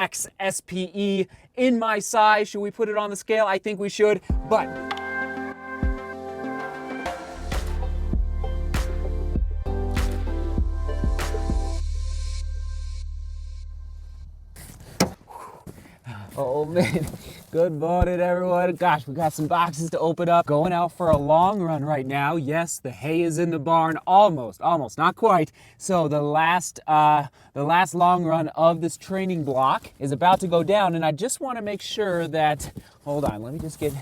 X-SPE in my size. Should we put it on the scale? I think we should, but oh man, good morning everyone. Gosh, we got some boxes to open up. Going out for a long run right now. Yes, the hay is in the barn, almost, not quite. So the last long run of this training block is about to go down, and I just want to make sure that, hold on, let me just get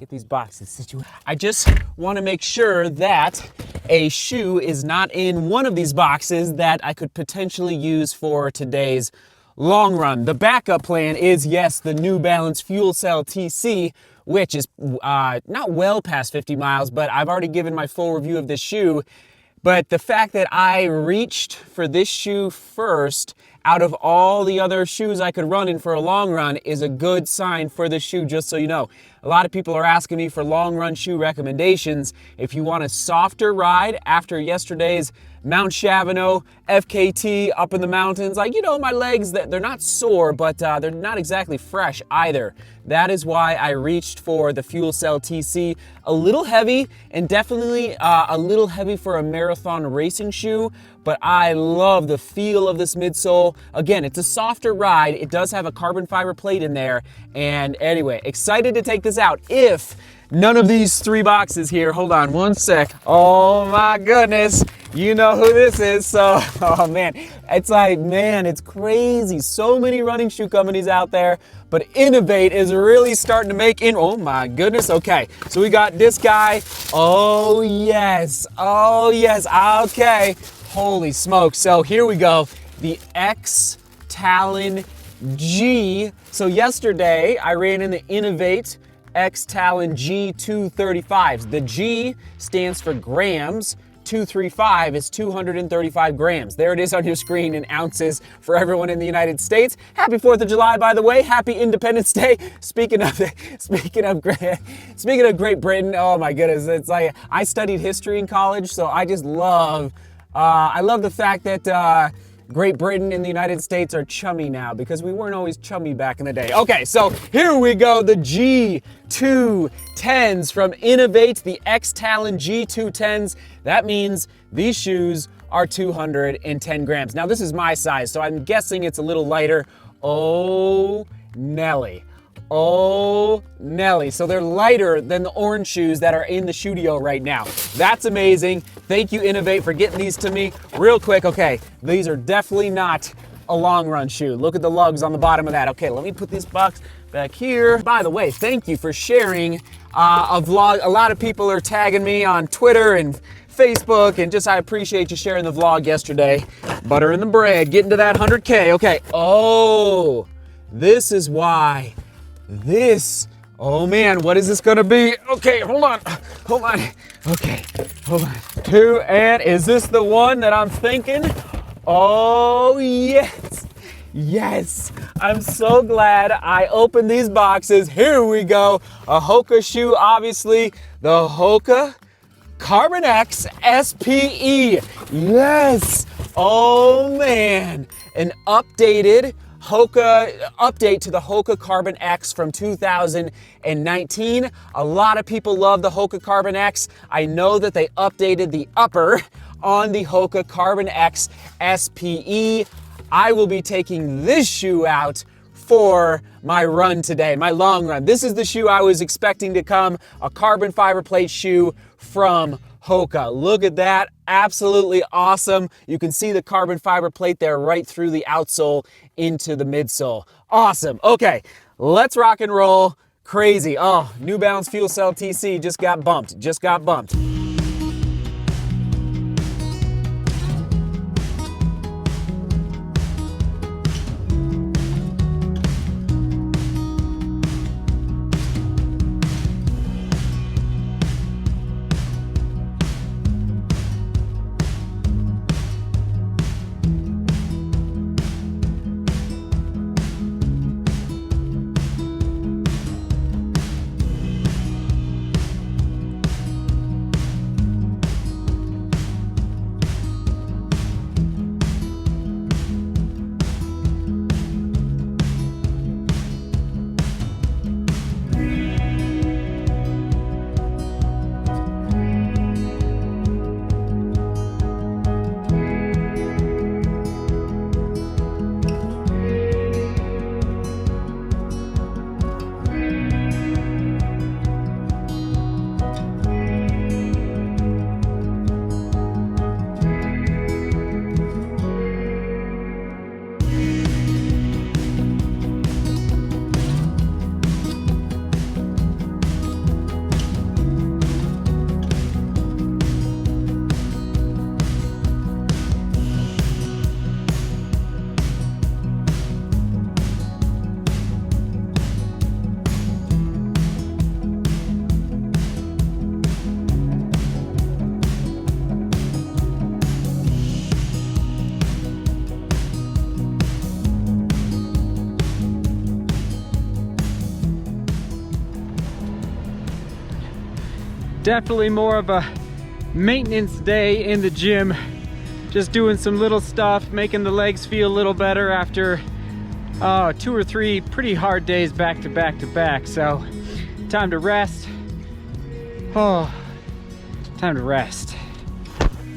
these boxes situated. I just want to make sure that a shoe is not in one of these boxes that I could potentially use for today's long run. The backup plan is, yes, the New Balance FuelCell TC, which is not well past 50 miles, but I've already given my full review of this shoe. But the fact that I reached for this shoe first out of all the other shoes I could run in for a long run is a good sign for this shoe, just so you know. A lot of people are asking me for long run shoe recommendations. If you want a softer ride after yesterday's Mount Chavano, FKT up in the mountains, like, you know, my legs, they're not sore, but they're not exactly fresh either. That is why I reached for the FuelCell TC. A little heavy, and definitely a little heavy for a marathon racing shoe, but I love the feel of this midsole. Again, it's a softer ride. It does have a carbon fiber plate in there, and anyway, excited to take this out. If none of these three boxes here, hold on one sec. Oh my goodness, you know who this is. So, oh man, it's like, man, it's crazy. So many running shoe companies out there, but INOV-8 is really starting to make in, oh my goodness. Okay, so we got this guy. Oh yes, okay. Holy smoke. So here we go, the X-TALON G. So yesterday I ran in the INOV-8 X-TALON G 235s. The G stands for grams. 235 is 235 grams. There it is on your screen in ounces for everyone in the United States. Happy 4th of July, by the way. Happy Independence Day. Speaking of Great Britain, oh my goodness, it's like I studied history in college, so I just love I love the fact that Great Britain and the United States are chummy now, because we weren't always chummy back in the day. Okay, so here we go, the G210s from INOV-8, the X-TALON G210s. That means these shoes are 210 grams. Now this is my size, so I'm guessing it's a little lighter. Oh, Nelly. Oh, Nelly. So they're lighter than the orange shoes that are in the studio right now. That's amazing. Thank you, INOV-8, for getting these to me real quick. Okay, these are definitely not a long run shoe. Look at the lugs on the bottom of that. Okay, let me put this box back here. By the way, thank you for sharing a vlog. A lot of people are tagging me on Twitter and Facebook, and just I appreciate you sharing the vlog yesterday. Butter in the bread, getting to that 100K. Okay, oh, this is why. Oh man, what is this gonna be? Okay, hold on. Okay, hold on. Two, and is this the one that I'm thinking? Oh yes, I'm so glad I opened these boxes. Here we go, a Hoka shoe, obviously, the Hoka Carbon X SPE. Yes, oh man, an updated Hoka update to the Hoka Carbon X from 2019. A lot of people love the Hoka Carbon X. I know that they updated the upper on the Hoka Carbon X SPE. I will be taking this shoe out for my run today, my long run. This is the shoe I was expecting to come, a carbon fiber plate shoe from Hoka. Look at that, absolutely awesome. You can see the carbon fiber plate there right through the outsole into the midsole. Awesome. Okay, let's rock and roll. Crazy. Oh, New Balance FuelCell TC just got bumped. Definitely more of a maintenance day in the gym. Just doing some little stuff, making the legs feel a little better after 2 or 3 pretty hard days back to back to back. So time to rest. Oh, time to rest.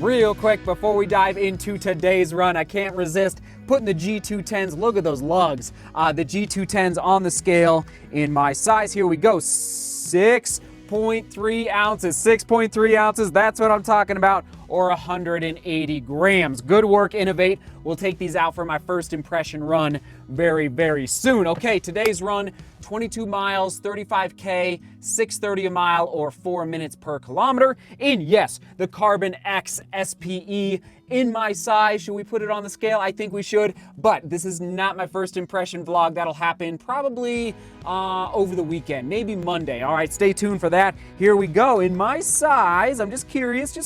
Real quick before we dive into today's run, I can't resist putting the G210s, look at those lugs, the G210s on the scale in my size. Here we go, 6.3 ounces, 6.3 ounces, that's what I'm talking about, or 180 grams. Good work, INOV-8. We'll take these out for my first impression run very, very soon. Okay, today's run, 22 miles, 35K, 6:30 a mile, or 4 minutes per kilometer. In, yes, the Carbon X-SPE in my size. Should we put it on the scale? I think we should, but this is not my first impression vlog. That'll happen probably over the weekend, maybe Monday. All right, stay tuned for that. Here we go. In my size, I'm just curious,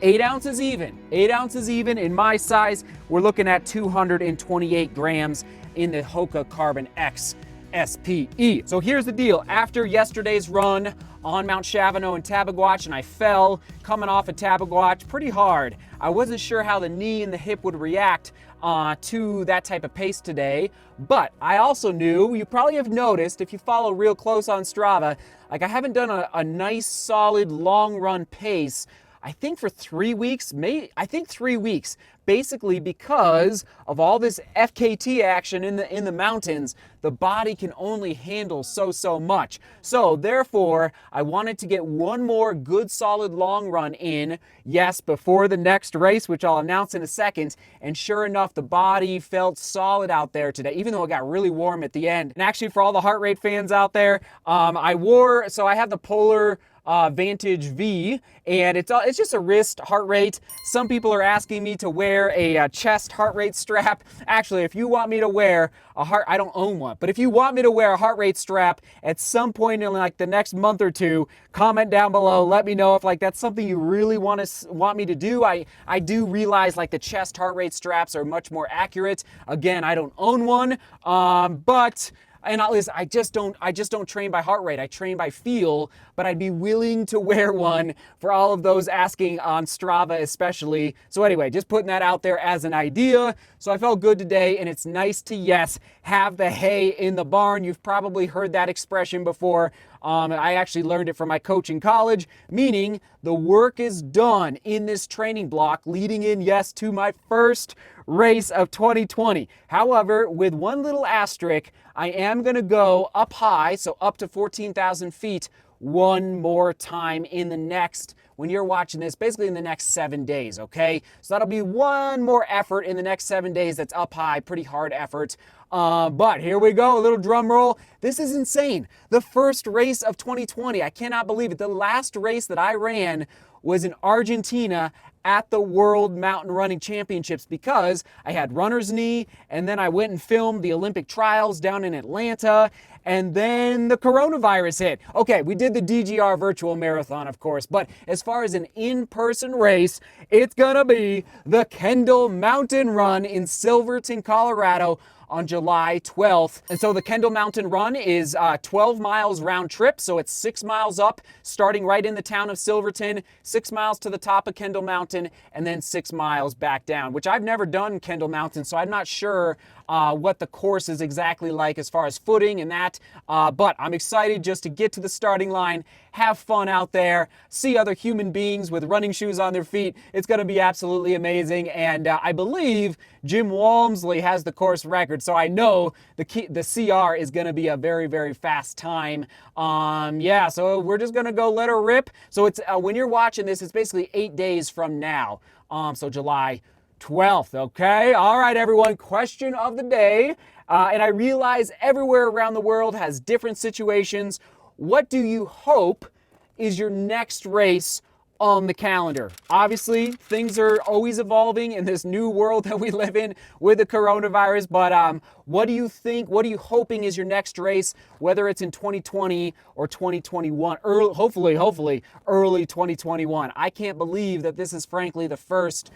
8 ounces even. 8 ounces even in my size. We're looking at 228 grams in the Hoka Carbon X-SPE. So here's the deal. After yesterday's run on Mount Chavano and Tabaguach, and I fell coming off of Tabaguach pretty hard. I wasn't sure how the knee and the hip would react to that type of pace today, but I also knew, you probably have noticed if you follow real close on Strava, like I haven't done a nice solid long run pace I think for 3 weeks, I think 3 weeks, basically because of all this FKT action in the mountains, the body can only handle so much. So therefore, I wanted to get one more good solid long run in, yes, before the next race, which I'll announce in a second, and sure enough, the body felt solid out there today, even though it got really warm at the end. And actually, for all the heart rate fans out there, I have the Polar Vantage V, and it's just a wrist heart rate. Some people are asking me to wear a chest heart rate strap. Actually, if you want me to wear I don't own one, but if you want me to wear a heart rate strap at some point in like the next month or two, comment down below. Let me know if like that's something you really want me to do. I do realize like the chest heart rate straps are much more accurate. Again, I don't own one, but. And listen, I just don't train by heart rate. I train by feel, but I'd be willing to wear one for all of those asking on Strava especially. So anyway, just putting that out there as an idea. So I felt good today, and it's nice to, yes, have the hay in the barn. You've probably heard that expression before. I actually learned it from my coach in college, meaning the work is done in this training block leading in, yes, to my first race of 2020. However, with one little asterisk, I am going to go up high, so up to 14,000 feet, one more time in the next, when you're watching this, basically in the next 7 days, okay? So that'll be one more effort in the next 7 days that's up high, pretty hard effort. But here we go, a little drum roll. This is insane. The first race of 2020, I cannot believe it. The last race that I ran was in Argentina at the World Mountain Running Championships because I had runner's knee, and then I went and filmed the Olympic trials down in Atlanta, and then the coronavirus hit. Okay, we did the DGR virtual marathon, of course, but as far as an in-person race, it's gonna be the KENDALL Mountain Run in Silverton, Colorado on July 12th. And so the KENDALL Mountain Run is 12 miles round trip. So it's 6 miles up, starting right in the town of Silverton, 6 miles to the top of KENDALL Mountain, and then 6 miles back down, which I've never done KENDALL Mountain, so I'm not sure what the course is exactly like as far as footing and that. But I'm excited just to get to the starting line, have fun out there, see other human beings with running shoes on their feet. It's gonna be absolutely amazing. And I believe Jim Walmsley has the course record. So I know the CR is going to be a very, very fast time. Yeah, so we're just going to go let her rip. So it's when you're watching this, it's basically 8 days from now. So July 12th, okay? All right, everyone, question of the day. And I realize everywhere around the world has different situations. What do you hope is your next race on the calendar? Obviously, things are always evolving in this new world that we live in with the coronavirus, but what do you think, what are you hoping is your next race, whether it's in 2020 or 2021, hopefully early 2021. I can't believe that this is frankly the first.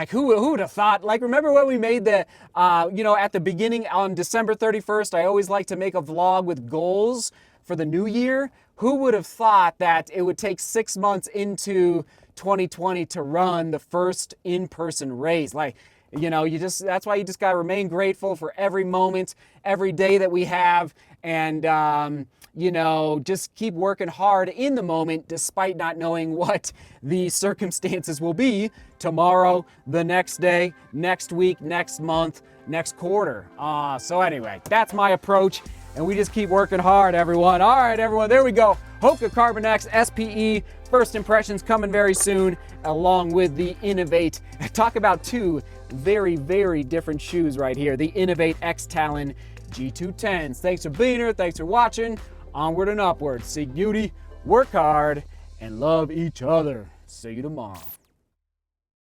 Who would have thought? Like, remember when we made the, at the beginning on December 31st, I always like to make a vlog with goals for the new year. Who would have thought that it would take 6 months into 2020 to run the first in-person race? Like, you know, that's why you just got to remain grateful for every moment, every day that we have, and, you know, just keep working hard in the moment despite not knowing what the circumstances will be tomorrow, the next day, next week, next month, next quarter. So anyway, that's my approach, and we just keep working hard, everyone. All right, everyone, there we go. Hoka Carbon X SPE, first impressions coming very soon, along with the INOV-8. Talk about two very, very different shoes right here. The INOV-8 X-TALON G210s. Thanks for being here. Thanks for watching. Onward and upward. Seek beauty, work hard, and love each other. See you tomorrow.